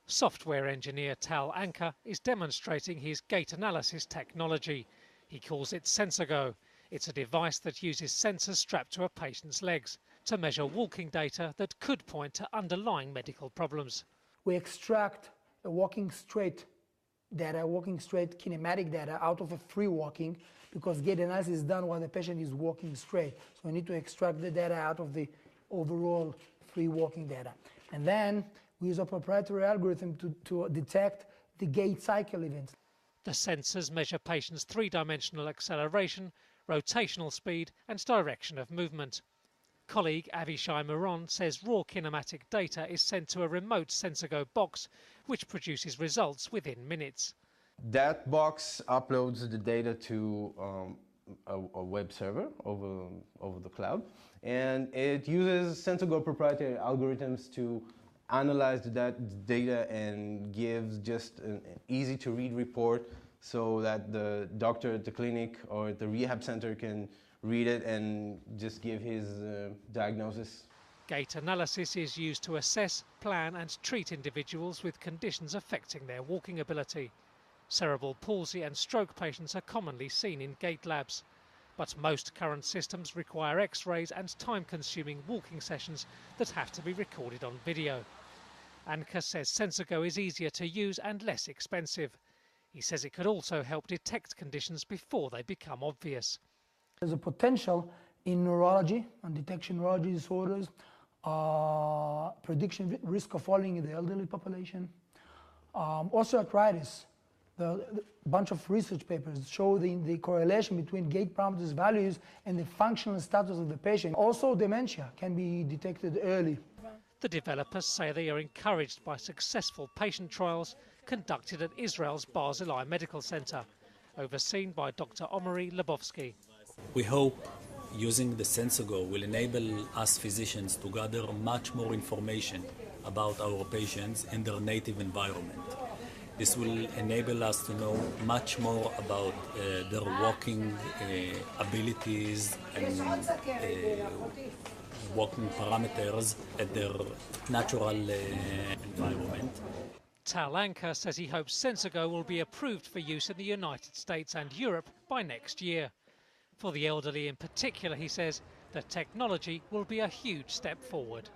Software engineer Tal Anker is demonstrating his gait analysis technology. He calls it SensorGo. It's a device that uses sensors strapped to a patient's legs to measure walking data that could point to underlying medical problems. We extract a walking straight data, walking straight kinematic data out of a free walking, because gait analysis is done while the patient is walking straight. So we need to extract the data out of the overall free walking data. And then we use a proprietary algorithm to detect the gait cycle events. The sensors measure patients' three-dimensional acceleration, rotational speed and direction of movement. Colleague Avishai Moron says raw kinematic data is sent to a remote SensorGo box, which produces results within minutes. That box uploads the data to a web server over the cloud, and it uses SensorGo proprietary algorithms to analyze that data and gives just an easy-to-read report so that the doctor at the clinic or at the rehab center can read it and just give his diagnosis. Gait analysis is used to assess, plan and treat individuals with conditions affecting their walking ability. Cerebral palsy and stroke patients are commonly seen in gait labs, but most current systems require X-rays and time-consuming walking sessions that have to be recorded on video. Anker says SensorGo is easier to use and less expensive. He says it could also help detect conditions before they become obvious. There's a potential in neurology and detection neurology disorders, prediction risk of falling in the elderly population, osteoarthritis. The bunch of research papers show the correlation between gait parameters values and the functional status of the patient. Also, dementia can be detected early. The developers say they are encouraged by successful patient trials conducted at Israel's Barzilai Medical Center, overseen by Dr. Omri Lebowski. We hope using the SensorGo will enable us physicians to gather much more information about our patients in their native environment. This will enable us to know much more about their walking abilities and walking parameters at their natural environment. Tal Anker says he hopes SensorGo will be approved for use in the United States and Europe by next year. For the elderly in particular, he says, the technology will be a huge step forward.